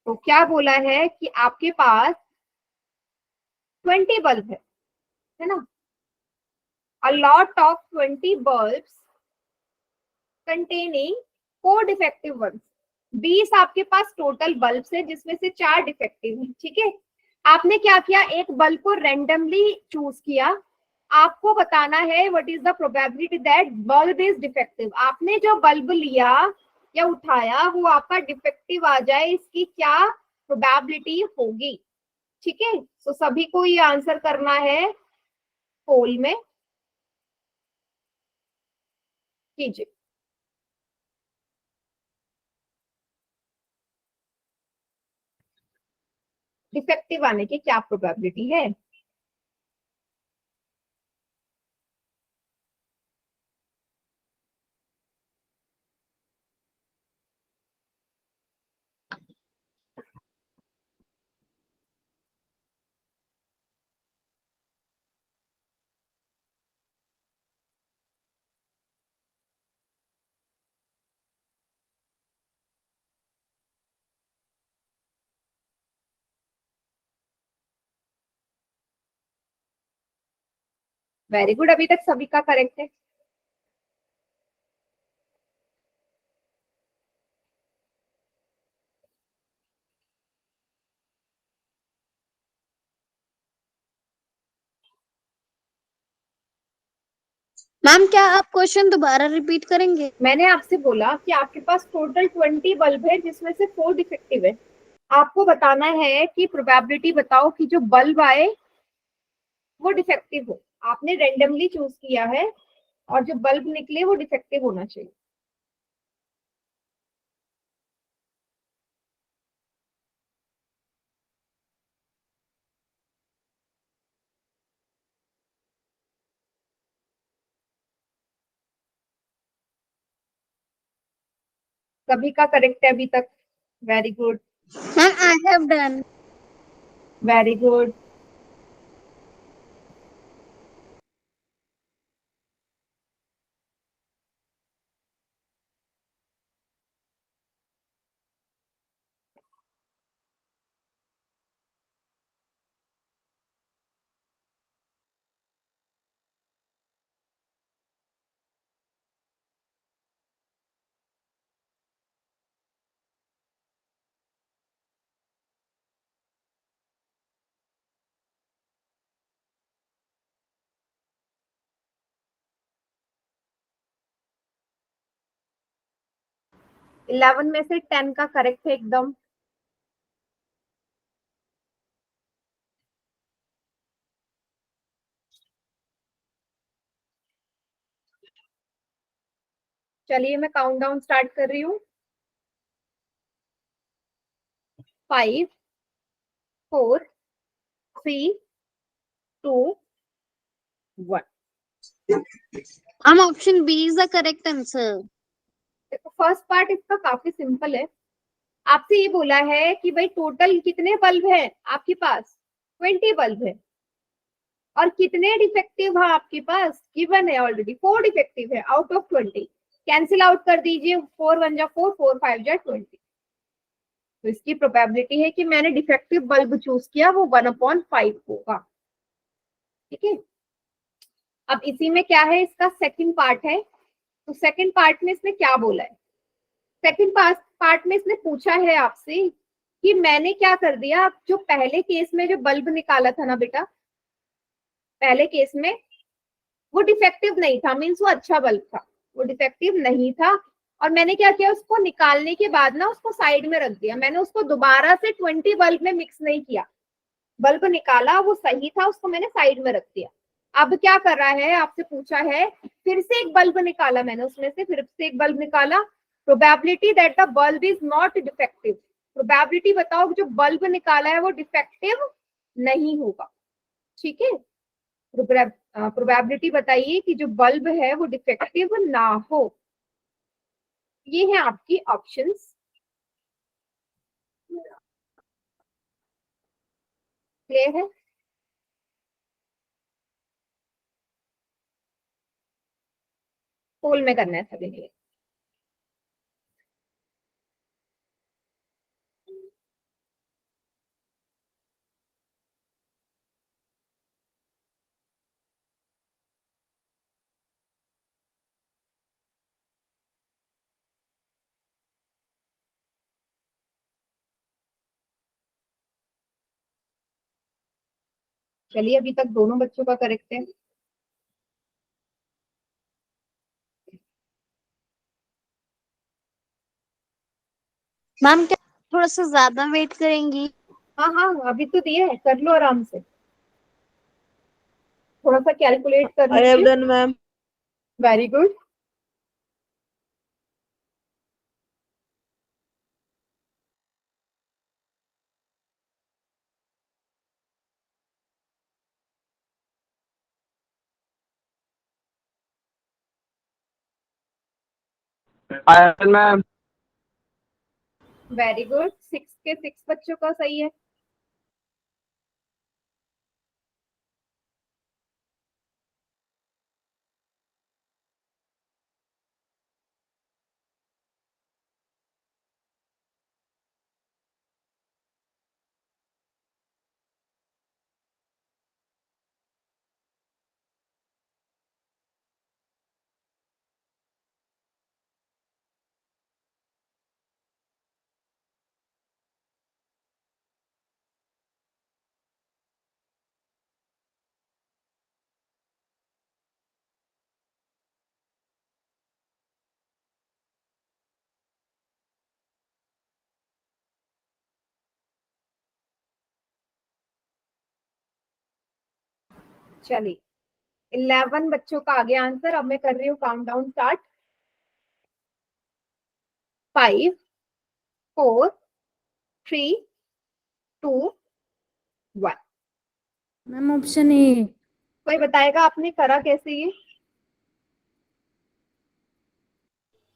तो क्या बोला है कि आपके पास 20 बल्ब है ना, a lot of 20 bulbs containing 4 defective ones। 20 आपके पास टोटल बल्ब है जिसमें से 4 डिफेक्टिव हैं, ठीक है। आपने क्या किया, एक बल्ब को रेंडमली चूज किया, आपको बताना है what is the probability that bulb is defective. आपने जो बल्ब लिया या उठाया वो आपका डिफेक्टिव आ जाए, इसकी क्या प्रोबेबिलिटी होगी? ठीक है, तो सभी को ये आंसर करना है पोल में, कीजिए। डिफेक्टिव आने की क्या प्रोबेबिलिटी है? वेरी गुड, अभी तक सभी का करेक्ट है। मैम क्या आप क्वेश्चन दोबारा रिपीट करेंगे? मैंने आपसे बोला कि आपके पास टोटल 20 बल्ब है जिसमें से 4 डिफेक्टिव है। आपको बताना है कि प्रोबेबिलिटी बताओ कि जो बल्ब आए वो डिफेक्टिव हो। आपने रेंडमली चूज किया है और जो बल्ब निकले वो डिफेक्टिव होना चाहिए। कभी का करेक्ट है अभी तक? Very good, ma'am I have done. Very good. Eleven में से 10 का करेक्ट है एकदम। चलिए मैं काउंटडाउन स्टार्ट कर रही हूँ। 5, 4, 3, 2, 1। Ma'am option B is the correct answer. देखो फर्स्ट पार्ट इसका काफी सिंपल है। आपसे ये बोला है कि भाई टोटल कितने बल्ब हैं आपके पास? 20 बल्ब है। और कितने डिफेक्टिव है आपके पास? गिवन है ऑलरेडी, 4 डिफेक्टिव है आउट ऑफ 20। कैंसिल आउट कर दीजिए, 4 1 जा 4, 4 5 जा 20। तो इसकी प्रोबेबिलिटी है कि मैंने डिफेक्टिव बल्ब चूज किया, वो 1/5 होगा। ठीक है। अब इसी में क्या है, इसका सेकंड पार्ट है। तो सेकंड पार्ट में इसने क्या बोला है? सेकंड पार्ट में इसने पूछा है आपसे कि मैंने क्या कर दिया। जो पहले केस में जो बल्ब निकाला था ना बेटा, पहले केस में वो डिफेक्टिव नहीं था, मीन्स वो अच्छा बल्ब था, वो डिफेक्टिव नहीं था। और मैंने क्या किया, उसको निकालने के बाद ना उसको साइड में रख दिया। मैंने उसको दोबारा से 20 बल्ब में मिक्स नहीं किया। बल्ब निकाला, वो सही था, उसको मैंने साइड में रख दिया। अब क्या कर रहा है, आपसे पूछा है, फिर से एक बल्ब निकाला मैंने, उसमें से फिर से एक बल्ब निकाला। Probability that the bulb is not defective. Probability बताओ कि जो बल्ब निकाला है वो डिफेक्टिव नहीं होगा। ठीक है। प्रोबेबिलिटी बताइए कि जो बल्ब है वो डिफेक्टिव ना हो। ये है आपकी ऑप्शंस। क्लियर है? पोल में करना है सभी के लिए। चलिए अभी तक दोनों बच्चों का करेक्ट है। मैम क्या थोड़ा सा ज्यादा वेट करेंगी? हाँ हाँ, अभी तो दिए है, कर लो आराम से, थोड़ा सा कैलकुलेट कर I have लीजिए। done, ma'am. Very good. I have done, ma'am. Very good, 6 के 6 बच्चों का सही है। चलिए 11 बच्चों का आ गया आंसर। अब मैं कर रही हूँ countdown start. 5, 4, 3, 2, 1। Ma'am option A. कोई बताएगा आपने करा कैसे ये?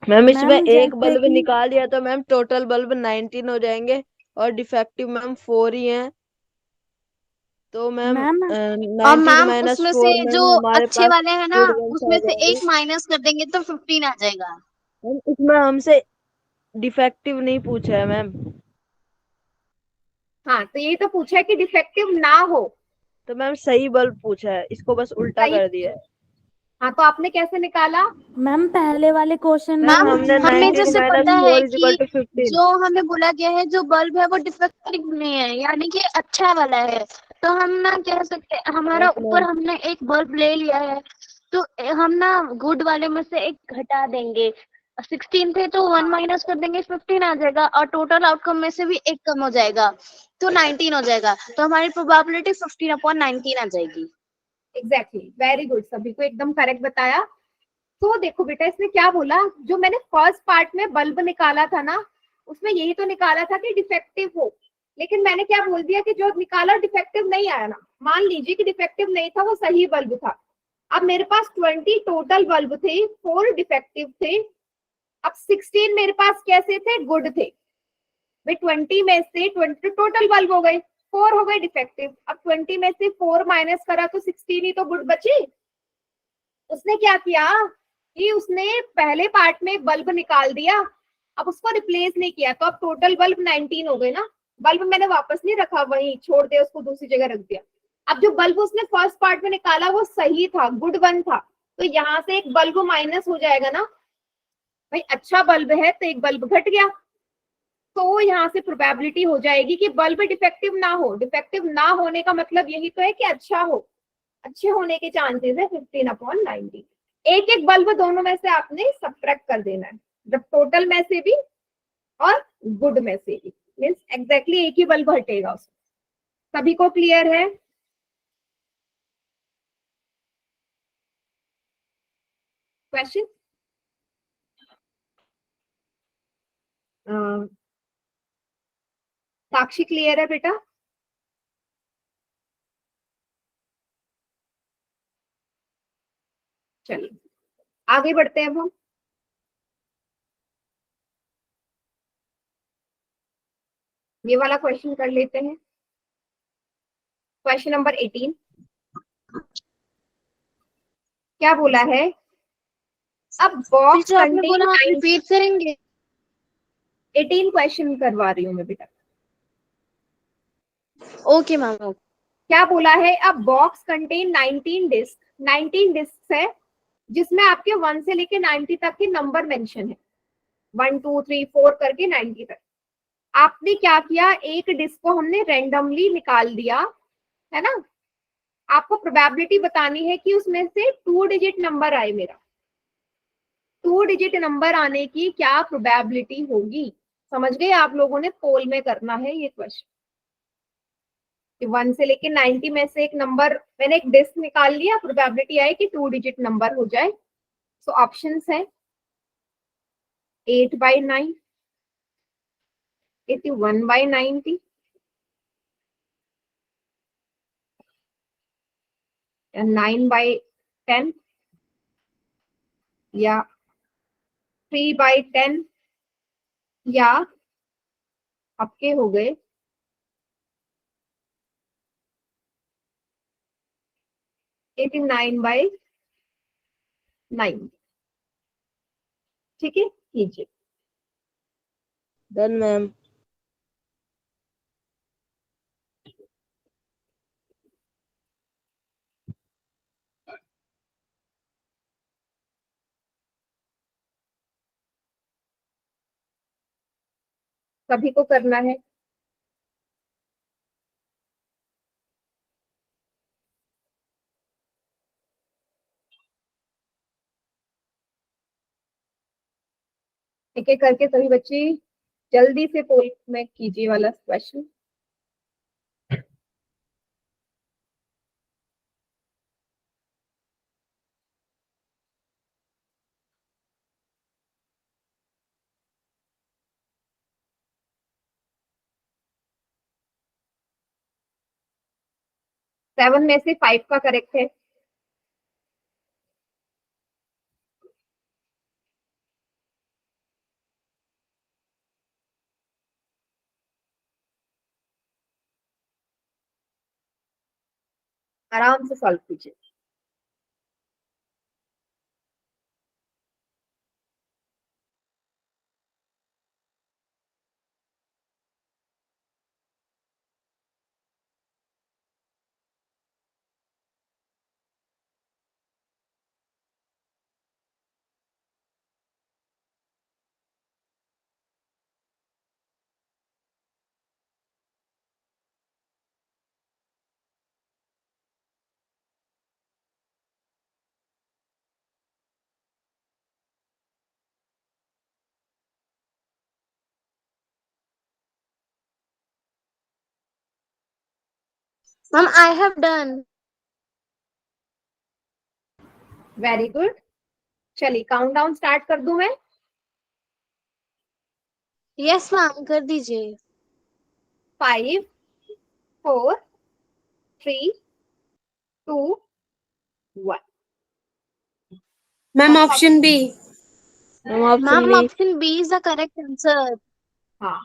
मैम इसमें मैम एक जैसे बल्ब कि निकाल दिया तो मैम टोटल बल्ब 19 हो जाएंगे और डिफेक्टिव मैम 4 ही हैं। तो मैम मैम 19 मैम माइनस उसमें से 4 जो मैम हमारे अच्छे पास वाले हैं ना, गुड वंस आ उसमें से जाएंगे। एक माइनस कर देंगे तो 15 आ जाएगा। मैम इसमें हमसे डिफेक्टिव नहीं पूछा है मैम। हाँ, तो ये तो पूछा है कि डिफेक्टिव ना हो। तो मैम सही बल्ब पूछा है, इसको बस उल्टा सही। कर दिया है। हाँ, तो आपने कैसे निकाला? मैम पहले वाले क्वेश्चन में मैम मैम हमने हमें 19 जैसे माइनस पता है 4 इज इक्वल कि टू 15। जो हमें बोला गया है जो बल्ब है वो डिफेक्टिव नहीं है, यानी कि अच्छा वाला है, तो हम ना कह सकते हमारा यस ऊपर मैम। हमने एक बल्ब ले लिया है, तो हम ना गुड वाले में से एक घटा देंगे। 16 थे तो 1 माइनस कर देंगे, 15 आ जाएगा, और टोटल आउटकम में से भी एक कम हो जाएगा तो 19 हो जाएगा, तो हमारी प्रोबेबिलिटी 15/19 आ जाएगी। एग्जैक्टली, वेरी गुड, सभी को एकदम करेक्ट बताया। तो देखो बेटा, इसने क्या बोला, जो मैंने फर्स्ट पार्ट में बल्ब निकाला था ना, उसमें यही तो निकाला था कि डिफेक्टिव हो। लेकिन मैंने क्या बोल दिया कि जो निकाला डिफेक्टिव नहीं आया ना, मान लीजिए कि डिफेक्टिव नहीं था, वो सही बल्ब था। अब मेरे पास 20 टोटल बल्ब थे, 4 डिफेक्टिव थे। अब 16 मेरे पास कैसे थे? गुड थे भाई। 20 में से 20 टोटल बल्ब हो गए, 4 हो गए डिफेक्टिव। अब 20 में से 4 माइनस करा तो 16 ही तो गुड बचे। उसने क्या किया कि उसने पहले पार्ट में एक बल्ब निकाल दिया, अब उसको रिप्लेस नहीं किया, तो अब टोटल बल्ब 19 हो गए ना। बल्ब मैंने वापस नहीं रखा, वहीं छोड़ दिया, उसको दूसरी जगह रख दिया। अब जो बल्ब उसने फर्स्ट पार्ट में निकाला वो सही था, गुड वन था, तो यहाँ से एक बल्ब माइनस हो जाएगा ना भाई। अच्छा बल्ब है तो एक बल्ब घट गया, तो यहाँ से प्रोबेबिलिटी हो जाएगी कि बल्ब डिफेक्टिव ना हो। डिफेक्टिव ना होने का मतलब यही तो है कि अच्छा हो। अच्छे होने के चांसेस है 15/19। एक एक बल्ब दोनों में से आपने सब्ट्रैक्ट कर देना है, जब टोटल में से भी और गुड में से भी, मीन्स एग्जैक्टली एक ही बल्ब हटेगा उसमें। सभी को क्लियर है? क्वेश्चन? साक्षी क्लियर है बेटा? चलिए आगे बढ़ते हैं अब हम। ये वाला क्वेश्चन कर लेते हैं, क्वेश्चन नंबर 18। क्या बोला है? अब फिर बॉक्स जो आपने कंटेन बोला आप रिपीट करेंगे? 18 क्वेश्चन करवा रही हूँ मैं बेटा। Okay ma'am. क्या बोला है? अब बॉक्स कंटेन 19 डिस्क। 19 डिस्क है जिसमें आपके 1 से लेके 90 तक के नंबर मेंशन है, 1 2 3 4 करके 90 तक। आपने क्या किया, एक डिस्क को हमने रेंडमली निकाल दिया, है ना। आपको प्रोबेबिलिटी बतानी है कि उसमें से 2 डिजिट नंबर आए। मेरा 2 डिजिट नंबर आने की क्या प्रोबेबिलिटी होगी? समझ गए आप लोगों ने? पोल में करना है ये क्वेश्चन कि 1 से लेके 90 में से एक नंबर, मैंने एक डिस्क निकाल लिया, प्रोबेबिलिटी आई कि 2 डिजिट नंबर हो जाए। सो ऑप्शंस है 8/9, 81/90, या 9/10, या 3/10, या आपके हो गए 89/9। ठीक है, कीजिए। Done ma'am. सभी को करना है। एक एक करके सभी बच्चे जल्दी से पोल में कीजिए वाला क्वेश्चन। सेवन में से 5 का करेक्ट है। आराम से सॉल्व कीजिए। Ma'am I have done. Very good. चलिए काउंटडाउन स्टार्ट कर दूं मैं? यस मैम कर दीजिए। 5 4 3 2 1। Ma'am option B. Ma'am option ma'am B. Option B is the correct answer. हाँ,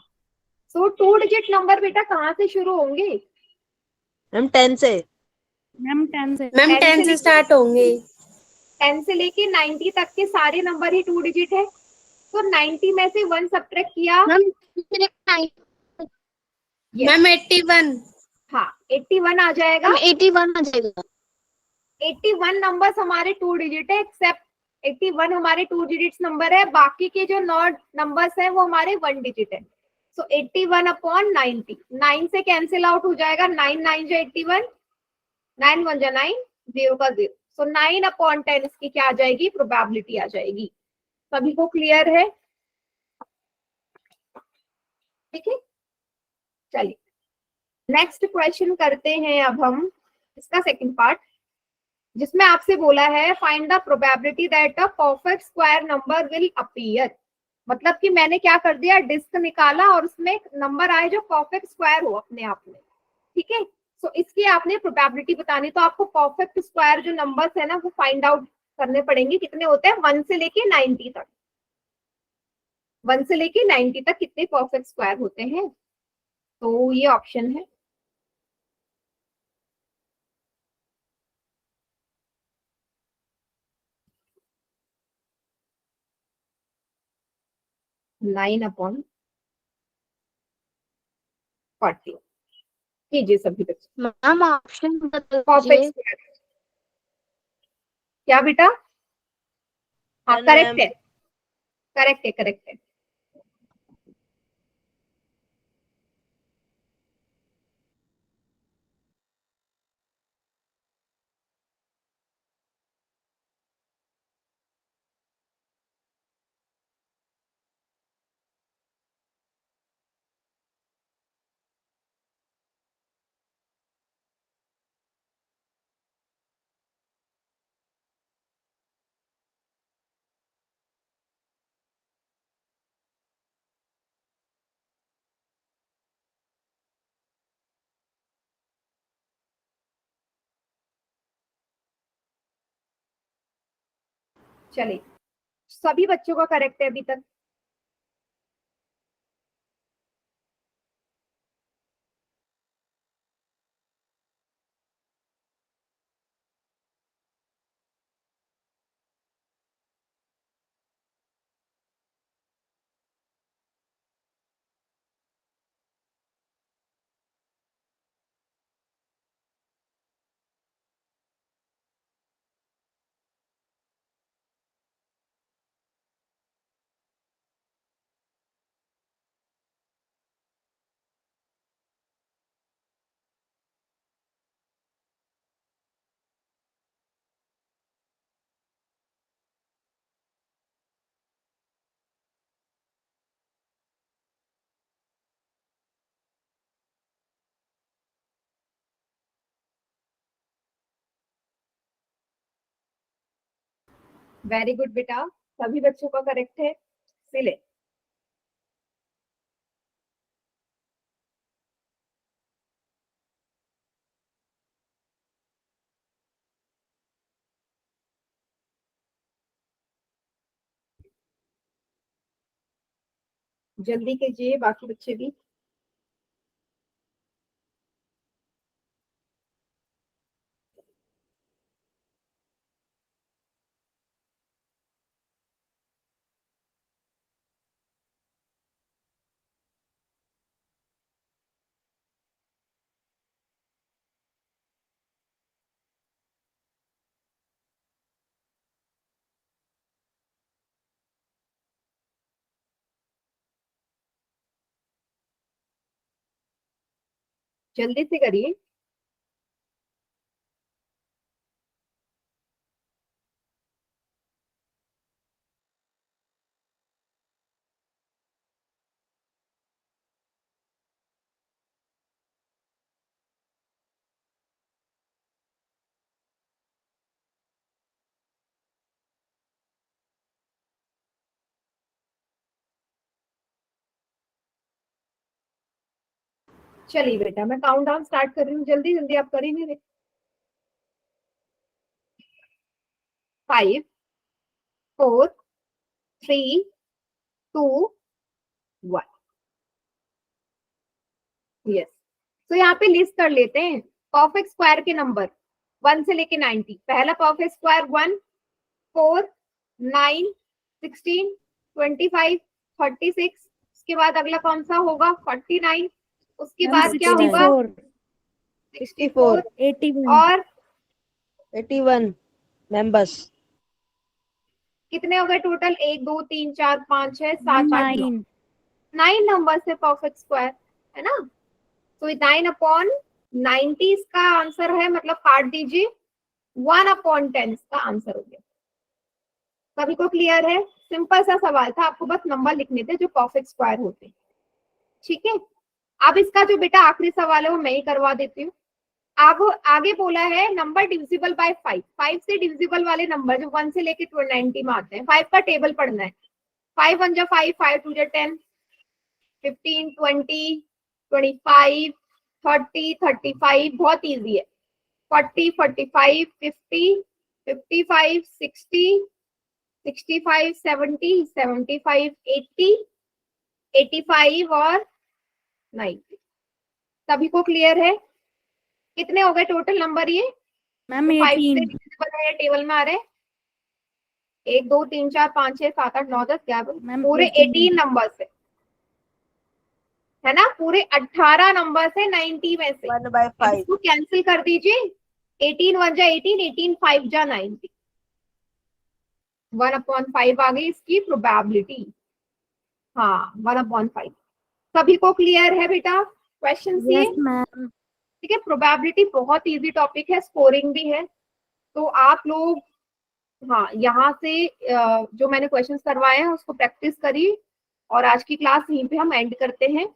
सो 2 डिजिट नंबर बेटा कहाँ से शुरू होंगे? मैम 10 से। मैम 10 से। मैम 10 10 से से लेके स्टार्ट होंगे। 10 से लेके 90 तक के सारे नंबर ही 2 डिजिट है। तो 90 में से 1 सब्ट्रैक्ट किया। Ma'am yes, ma'am 81। हाँ 81 आ जाएगा। 81 आ जाएगा। 81 नंबर्स हमारे 2 डिजिट है, एक्सेप्ट 81 हमारे 2 डिजिट्स नंबर है, बाकी के जो 9 नंबर्स हैं वो हमारे 1 डिजिट है। सो 81 अपॉन 90, 9 से कैंसिल आउट हो जाएगा, 9 9 जो 81, 9 1 जो 9, 0 का 0। सो 9 अपॉन 10 इसकी क्या आ जाएगी? प्रोबेबिलिटी आ जाएगी। सभी को क्लियर है? ठीक है, चलिए नेक्स्ट क्वेश्चन करते हैं अब हम इसका सेकंड पार्ट, जिसमें आपसे बोला है find the probability that a perfect square number will appear. मतलब कि मैंने क्या कर दिया, डिस्क निकाला और उसमें नंबर आए जो परफेक्ट स्क्वायर हो अपने आप में। ठीक है, सो इसकी आपने प्रोबेबिलिटी बतानी। तो आपको परफेक्ट स्क्वायर जो नंबर्स है ना वो फाइंड आउट करने पड़ेंगे। कितने होते हैं? 1 से लेके 90 तक। 1 से लेके 90 तक कितने परफेक्ट स्क्वायर होते हैं? तो ये ऑप्शन है। नाइन अपॉन 40 कीजिए सभी बच्चे। मैम ऑप्शन बता परफेक्ट दीजिए। स्क्वायर क्या बेटा? हाँ 10 करेक्ट मैम। है, करेक्ट है, करेक्ट है। चलिए सभी बच्चों का करेक्ट है अभी तक। वेरी गुड बेटा, सभी बच्चों का करेक्ट है। सिले जल्दी कीजिए बाकी बच्चे भी। जल्दी से करिए। चलिए बेटा, मैं काउंट डाउन स्टार्ट कर रही हूँ, जल्दी जल्दी आप करिए मेरे। 5 4 3 2 1। यस, तो यहाँ पे लिस्ट कर लेते हैं परफेक्ट स्क्वायर के नंबर 1 से लेके 90। पहला परफेक्ट स्क्वायर 1, 4, 9, 16, 25, 36। उसके बाद अगला कौन सा होगा? 49। उसके मैम बाद क्या होगा? 64 64 81 और 81 मेंबर्स। कितने हो गए टोटल? 1 2 3 4 5 6 7 8 9। 9 9 नंबर से परफेक्ट स्क्वायर है ना। तो 9/90 इसका आंसर है, मतलब काट दीजिए। 1/10 इसका आंसर हो गया। सभी को क्लियर है? सिंपल सा सवाल था, आपको बस नंबर लिखने थे जो परफेक्ट स्क्वायर होते हैं। ठीक है, अब इसका जो बेटा आखिरी सवाल है वो मैं ही करवा देती हूँ। अब आगे बोला है नंबर डिविजिबल बाय 5। 5 से डिविजिबल वाले नंबर जो 1 से लेके 90 में आते हैं, 5 का टेबल पढ़ना है। 5 1 जा 5, 5 2 जा 10, 15 20 25 30 35। बहुत इजी है। 40 45 50 55 60 65 70 75 80 85 और 90। सभी को क्लियर है? कितने हो गए टोटल नंबर ये? मैम 5 से 18 डिविजिबल है, टेबल में आ रहे हैं। 1 2 3 4 5 6 7 8 9 10 11, मैम पूरे 18 18 नंबर से है ना। पूरे 18 नंबर से 90 में से 1/5। अब इसको कैंसिल कर दीजिए। 18 1 जा 18, 18 5 जा 90। 1/5 आ गई इसकी प्रोबेबिलिटी। हाँ 1/5। सभी को क्लियर है बेटा क्वेश्चन ये? Yes ma'am. ठीक है, प्रोबेबिलिटी बहुत इजी टॉपिक है, स्कोरिंग भी है। तो आप लोग हाँ यहाँ से जो मैंने क्वेश्चंस करवाए हैं उसको प्रैक्टिस करिए। और आज की क्लास यहीं पे हम एंड करते हैं।